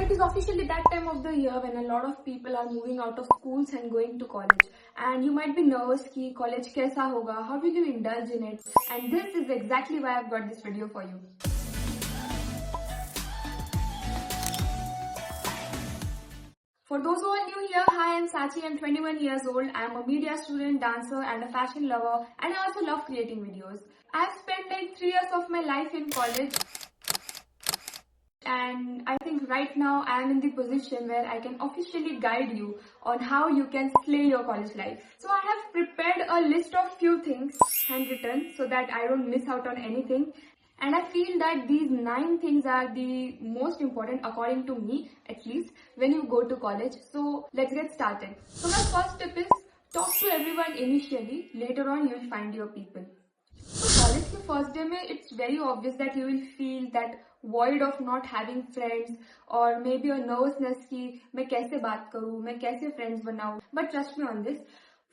it is officially that time of the year when a lot of people are moving out of schools and going to college. And you might be nervous कि college कैसा होगा, how will you indulge in it? And this is exactly why I've got this video for you. For those who are new here, hi, I'm Sachi, I'm 21 years old, I'm a media student, dancer and a fashion lover, and I also love creating videos. I've spent like 3 years of my life in college, and I think right now I am in the position where I can officially guide you on how you can slay your college life. So I have prepared a list of few things handwritten so that I don't miss out on anything. And I feel that these 9 things are the most important, according to me at least, when you go to college. So let's get started. So my first tip is talk to everyone initially. Later on you will find your people. So college के first day में it's very obvious that you will feel that void of not having friends or maybe a nervousness कि मैं कैसे बात करूँ, मैं कैसे friends बनाऊँ. But trust me on this.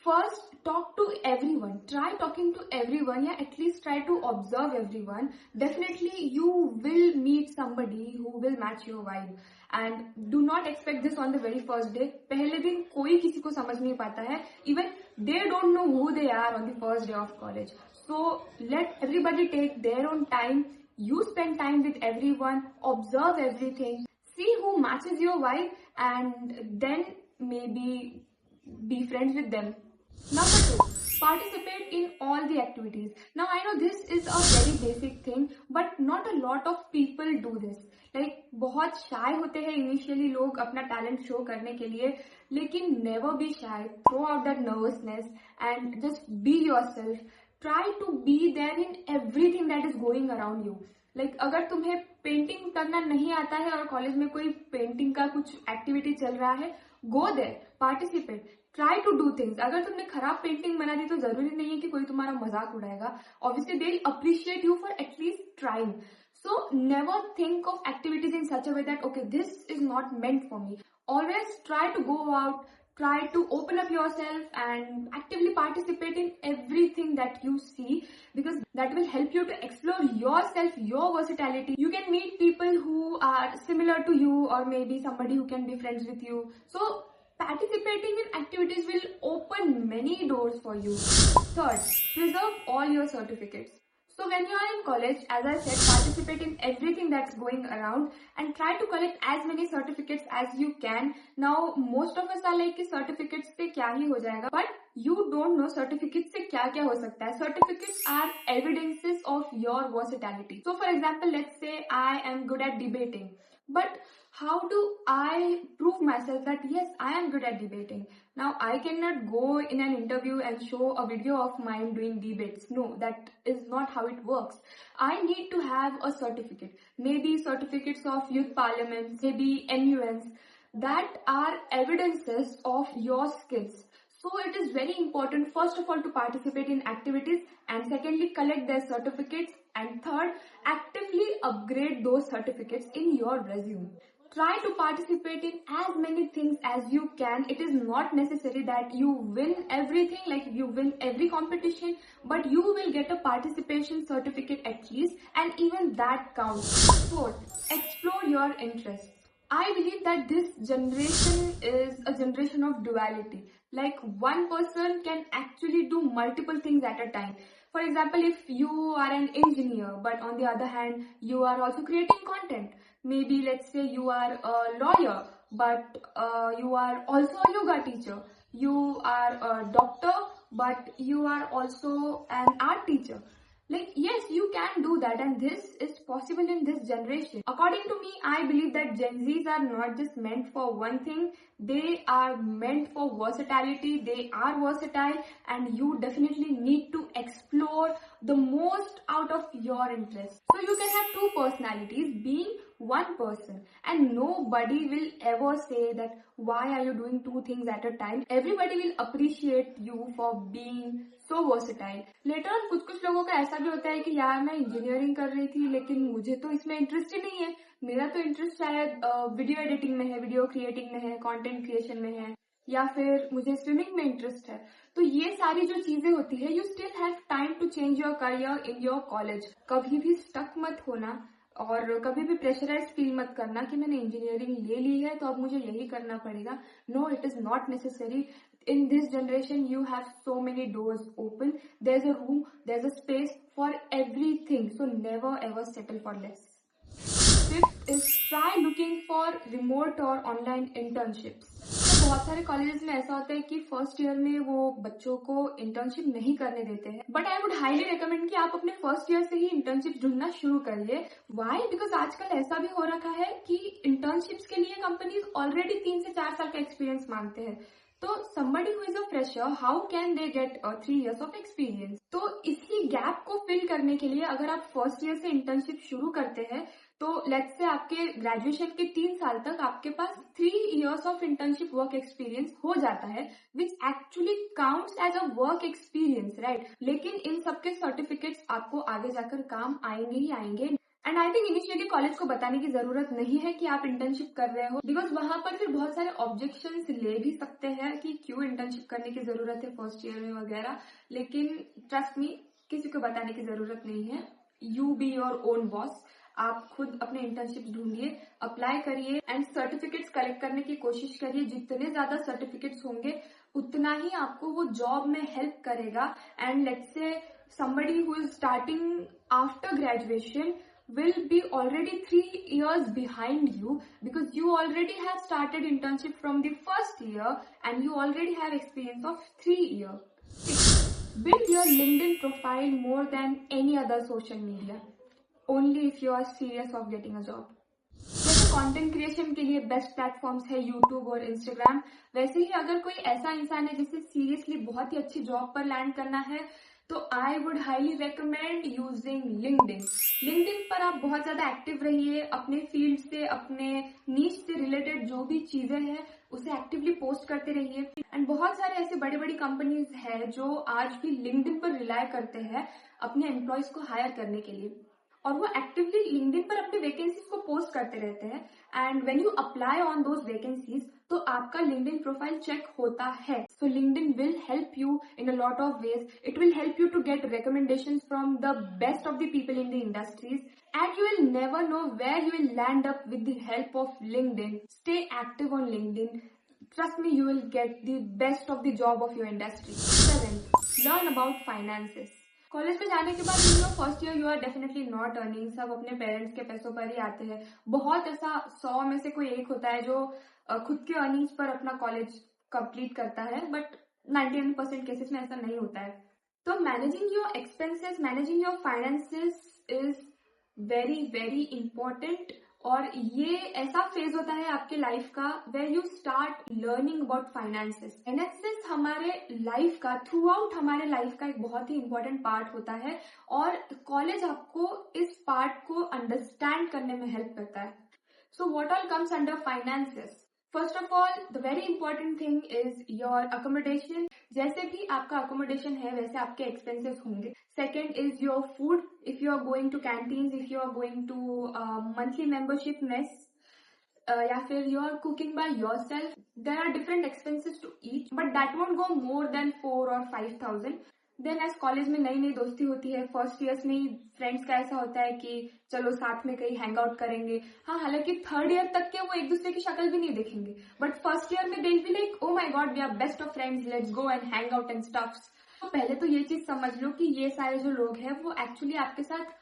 First, talk to everyone. Try talking to everyone, yeah, at least try to observe everyone. Definitely, you will meet somebody who will match your vibe. And do not expect this on the very first day. पहले दिन कोई किसी को समझ नहीं पाता है. Even they don't know who they are on the first day of college. So let everybody take their own time. You spend time with everyone, observe everything, see who matches your vibe, and then maybe be friends with them. Number 2, participate in all the activities. Now I know this is a very basic thing, but not a lot of people do this. Like बहुत shy होते हैं initially लोग अपना talent show करने के लिए, लेकिन never be shy. Throw out that nervousness and just be yourself. Try to be there in everything that is going around you. Like अगर तुम्हें पेंटिंग करना नहीं आता है और कॉलेज में कोई पेंटिंग का कुछ एक्टिविटी चल रहा है, go there, participate. Try to do things. अगर तुमने खराब पेंटिंग बना दी तो जरूरी नहीं है कि कोई तुम्हारा मजाक उड़ाएगा. Obviously they'll appreciate you for at least trying. So never think of activities in such a way that okay, this is not meant for me. Always try to go out, try to open up yourself and actively participate in everything that you see, because that will help you to explore yourself, your versatility. You can meet people who are similar to you or maybe somebody who can be friends with you. So participating in activities will open many doors for you. Third, preserve all your certificates. So when you are in college, as I said, participate in everything that's going around and try to collect as many certificates as you can. Now, most of us are like कि certificates से क्या ही हो जाएगा, but you don't know certificates से क्या क्या हो सकता है. Certificates are evidences of your versatility. So for example, let's say I am good at debating, but how do I prove myself that yes, I am good at debating? Now, I cannot go in an interview and show a video of mine doing debates. No, that is not how it works. I need to have a certificate. Maybe certificates of youth parliaments, maybe NUNs, that are evidences of your skills. So it is very important, first of all, to participate in activities, and secondly, collect their certificates, and third, actively upgrade those certificates in your resume. Try to participate in as many things as you can. It is not necessary that you win everything, like you win every competition, but you will get a participation certificate at least, and even that counts. Fourth, explore your interests. I believe that this generation is a generation of duality. Like one person can actually do multiple things at a time. For example, if you are an engineer, but on the other hand, you are also creating content. Maybe let's say you are a lawyer, but you are also a yoga teacher. You are a doctor, but you are also an art teacher. Like, yes, you can do that, and this is possible in this generation. According to me, I believe that Gen Zs are not just meant for one thing, they are meant for versatility. They are versatile, and you definitely need to explore the most out of your interests. So you can have two personalities being one person, and nobody will ever say that why are you doing two things at a time. Everybody will appreciate you for being so versatile. Later on कुछ लोगों का ऐसा भी होता है कि यार मैं इंजीनियरिंग कर रही थी लेकिन मुझे तो इसमें इंटरेस्ट ही नहीं है. मेरा तो इंटरेस्ट शायद वीडियो एडिटिंग में है, वीडियो क्रिएटिंग में है, कंटेंट क्रिएशन में है, या फिर मुझे स्विमिंग में इंटरेस्ट है. तो ये सारी जो चीजें होती है, you still have time to change your career in your college. कभी भी स्टक मत होना. और कभी भी प्रेशराइज फील मत करना कि मैंने इंजीनियरिंग ले ली है तो अब मुझे यही करना पड़ेगा. No, it is not necessary. In this generation, you have so many doors open. There's a room, there's a space for everything. So never ever settle for less. Fifth is try looking for remote or online internships. तो बहुत सारे colleges में ऐसा होता है कि first year में वो बच्चों को इंटर्नशिप नहीं करने देते हैं, but I would highly recommend कि आप अपने फर्स्ट ईयर से ही इंटर्नशिप ढूंढना शुरू करिए. व्हाई? बिकॉज आजकल ऐसा भी हो रखा है कि इंटर्नशिप्स के लिए कंपनीज ऑलरेडी 3 से 4 साल का एक्सपीरियंस मांगते हैं. तो somebody who is a fresher, how can they get 3 years of experience? तो इसी गैप को फिल करने के लिए अगर आप फर्स्ट ईयर से इंटर्नशिप शुरू करते हैं तो लेट्स से आपके ग्रेजुएशन के 3 साल तक आपके पास 3 years of internship work experience हो जाता है, which actually counts as a work experience, right? लेकिन इन सबके सर्टिफिकेट्स आपको आगे जाकर काम आएंगे ही आएंगे. And I think initially college को बताने की जरूरत नहीं है कि आप इंटर्नशिप कर रहे हो, बिकॉज वहां पर फिर बहुत सारे ऑब्जेक्शंस ले भी सकते हैं कि क्यों इंटर्नशिप करने की जरूरत है फर्स्ट ईयर में वगैरह. लेकिन ट्रस्ट मी, किसी को बताने की जरूरत नहीं है. You be your own boss. आप खुद अपने इंटर्नशिप ढूंढिए, अप्लाई करिए एंड सर्टिफिकेट्स कलेक्ट करने की कोशिश करिए. जितने ज्यादा सर्टिफिकेट्स होंगे उतना ही आपको वो जॉब में हेल्प करेगा. And let's say somebody who is starting after graduation will be already 3 years behind you, because you already have started internship from the first year and you already have experience of 3 years. Build your LinkedIn profile more than any other social media, only if you are serious of getting a job. जैसे content creation के लिए best platforms है YouTube और Instagram, वैसे ही अगर कोई ऐसा इंसान है जिसे सीरियसली बहुत ही अच्छी जॉब पर लैंड करना है तो I would highly recommend using LinkedIn. LinkedIn पर आप बहुत ज्यादा एक्टिव रहिए, अपने फील्ड से, अपने नीच से रिलेटेड जो भी चीजें हैं उसे एक्टिवली पोस्ट करते रहिए. एंड बहुत सारे ऐसे बड़ी बड़ी कंपनीज हैं जो आज भी लिंक्डइन पर रिलाय करते हैं अपने एम्प्लॉयज को हायर करने के लिए, और वो एक्टिवली लिंक्डइन पर अपने वैकेंसीज को पोस्ट करते रहते हैं. And when you apply on those vacancies तो आपका लिंक्डइन प्रोफाइल चेक होता है. So LinkedIn will help you in a lot of ways. It will help you to get recommendations from the best of the people in the industries, and you will never know where you will land up with the help of LinkedIn. Stay active on LinkedIn. Trust me, you will get the best of the job of your industry. 7. Learn about finances. College में जाने के बाद first year you are definitely not earning. सब अपने parents के पैसों पर ही आते हैं. बहुत ऐसा 100 में से कोई एक होता है जो खुद के अर्निंग्स पर अपना कॉलेज कंप्लीट करता है, बट 99% केसेस में ऐसा नहीं होता है. तो managing your expenses, managing your finances is very very important. और ये ऐसा फेज होता है आपके लाइफ का where you start learning about finances. Finances हमारे लाइफ का, थ्रू आउट हमारे लाइफ का एक बहुत ही इंपॉर्टेंट पार्ट होता है, और कॉलेज आपको इस पार्ट को अंडरस्टैंड करने में हेल्प करता है. So what all comes under finances? First of all, the very important thing is your accommodation. जैसे भी आपका अकोमोडेशन है वैसे आपके एक्सपेंसेस होंगे. Second is your food. If you are going to canteens, if you are going to monthly membership mess, या फिर you are cooking by yourself, there are different expenses to eat, but that won't go more than 4 or 5,000. Then as college में नई नई दोस्ती होती है. First years में ही friends का ऐसा होता है कि चलो साथ में कहीं हैंग आउट करेंगे. हाँ, हालांकि थर्ड ईयर तक के वो एक दूसरे की शक्ल भी नहीं देखेंगे, बट फर्स्ट ईयर में they will be like, oh my God, we are best of friends, let's go and hang out and stuffs. तो पहले तो ये चीज समझ लो कि ये सारे जो लोग हैं वो एक्चुअली आपके साथ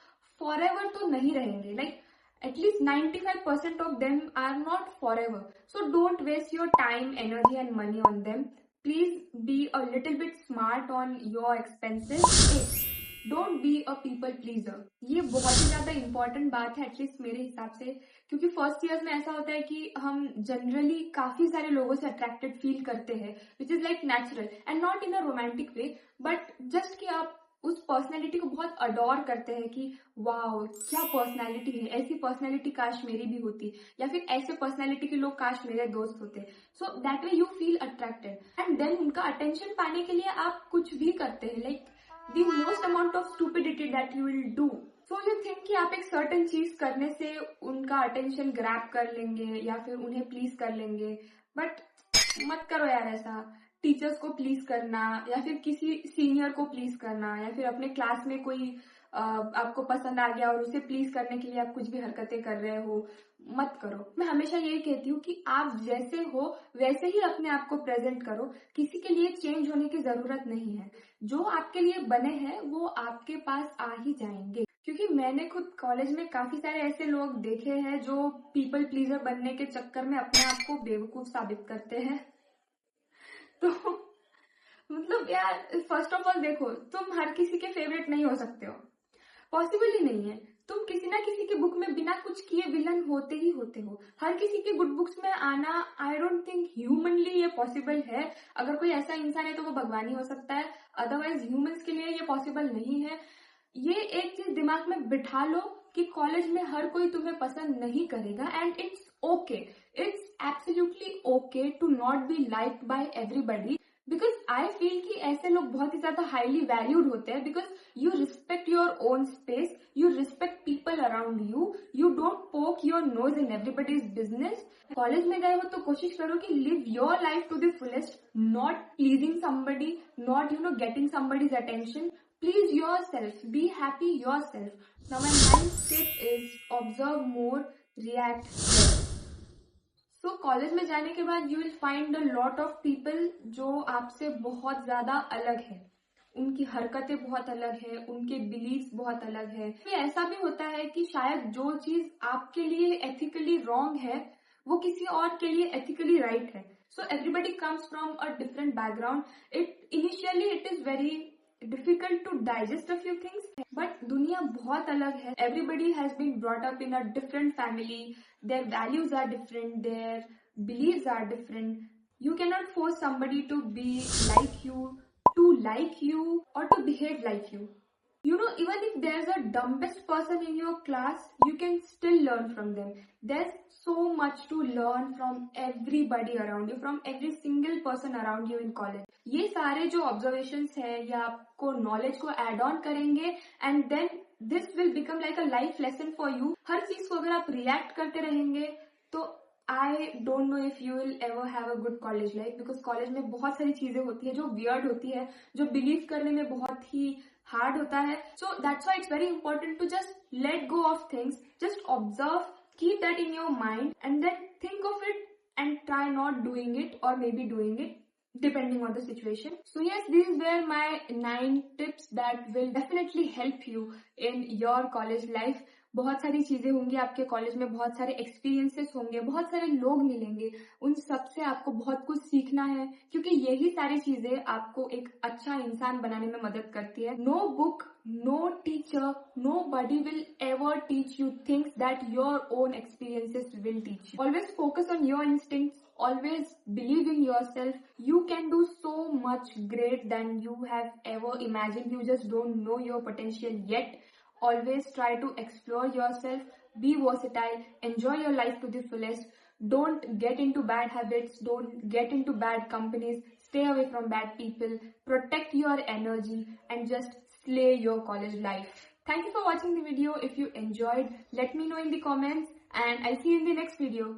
फॉर एवर तो नहीं रहेंगे. Like at least 95% of them are not forever. So don't waste your time, energy and money on them. Please be a little bit smart on your expenses. 8. Don't be a people pleaser. ये बहुत ही ज्यादा important बात है at least मेरे हिसाब से, क्योंकि first year में ऐसा होता है कि हम जनरली काफी सारे लोगों से अट्रैक्टेड फील करते हैं, which is like natural and not in a romantic way, but just कि आप उस पर्सनैलिटी को बहुत अडोर करते हैं कि वाओ क्या पर्सनैलिटी है, ऐसी पर्सनैलिटी काश मेरी भी होती, या फिर ऐसे पर्सनैलिटी के लोग काश मेरे दोस्त होते. So that way you feel attracted and then उनका अटेंशन पाने के लिए आप कुछ भी करते हैं, like the most amount of stupidity that you will do. So you think कि आप एक सर्टेन चीज करने से उनका अटेंशन ग्रैब कर लेंगे या फिर उन्हें प्लीज कर लेंगे, बट मत करो यार ऐसा. टीचर्स को प्लीज करना या फिर किसी सीनियर को प्लीज करना या फिर अपने क्लास में कोई आपको पसंद आ गया और उसे प्लीज करने के लिए आप कुछ भी हरकतें कर रहे हो, मत करो। मैं हमेशा यही कहती हूँ कि आप जैसे हो वैसे ही अपने आप को प्रेजेंट करो, किसी के लिए चेंज होने की जरूरत नहीं है। जो आपके लिए बने हैं वो आपके पास आ ही जाएंगे। क्योंकि मैंने खुद कॉलेज में काफी सारे ऐसे लोग देखे हैं जो पीपल प्लीजर बनने के चक्कर में अपने आप को बेवकूफ साबित करते हैं। तो मतलब यार, फर्स्ट ऑफ ऑल देखो, तुम हर किसी के फेवरेट नहीं हो सकते हो, पॉसिबल ही नहीं है। तुम किसी ना किसी के बुक में बिना कुछ किए विलन होते ही होते हो। हर किसी के गुड बुक्स में आना आई डोंट थिंक ह्यूमनली ये पॉसिबल है। अगर कोई ऐसा इंसान है तो वो भगवान ही हो सकता है, अदरवाइज ह्यूमंस के लिए ये पॉसिबल नहीं है। ये एक चीज दिमाग में बिठा लो कि कॉलेज में हर कोई तुम्हें पसंद नहीं करेगा, and it's okay, it's absolutely okay to not be liked by everybody. Because I feel कि ऐसे लोग बहुत ही ज्यादा हाईली वैल्यूड होते हैं, because you respect your own space, you respect people around you, you don't poke your nose in everybody's business. College में गए हो तो कोशिश करो कि live your life to the fullest, not pleasing somebody, not getting somebody's attention. Please yourself, be happy yourself. Now my ninth tip is observe more, react less. So college में जाने के बाद you will find a lot of people जो आपसे बहुत ज्यादा अलग है, उनकी हरकतें बहुत अलग है, उनके बिलीव्स बहुत अलग है। फिर ऐसा भी होता है कि शायद जो चीज आपके लिए एथिकली रॉन्ग है वो किसी और के लिए एथिकली राइट है। So everybody comes from a different background. Initially it is very difficult to digest a few things, but दुनिया बहुत अलग है। Everybody has been brought up in a different family, their values are different, their beliefs are different. You cannot force somebody to be like you or to behave like you. Even if there's a dumbest person in your class, you can still learn from them. There's so much to learn from everybody around you, from every single person around you in college. ये सारे जो observations है या आपको knowledge को add on करेंगे, and then this will become like a life lesson for you. हर चीज को अगर आप react करते रहेंगे तो I don't know if you will ever have a good college life, because college में बहुत सारी चीजें होती है जो weird होती है, जो believe करने में बहुत ही hard होता है. So that's why it's very important to just let go of things, just observe, keep that in your mind, and then think of it and try not doing it, or maybe doing it depending on the situation. So yes, these were my 9 tips that will definitely help you in your college life. बहुत सारी चीजें होंगी आपके college में, बहुत सारे experiences होंगे, बहुत सारे लोग मिलेंगे, उन सब से आपको बहुत कुछ सीखना है, क्योंकि यही सारी चीजें आपको एक अच्छा इंसान बनाने में मदद करती है. No book, no teacher, nobody will ever teach you things that your own experiences will teach you. Always focus on your instincts, always believe in yourself. You can do so much great than you have ever imagined. You just don't know your potential yet. Always try to explore yourself, be versatile, enjoy your life to the fullest. Don't get into bad habits, don't get into bad companies, stay away from bad people, protect your energy, and just slay your college life. Thank you for watching the video. If you enjoyed, let me know in the comments, and I'll see you in the next video.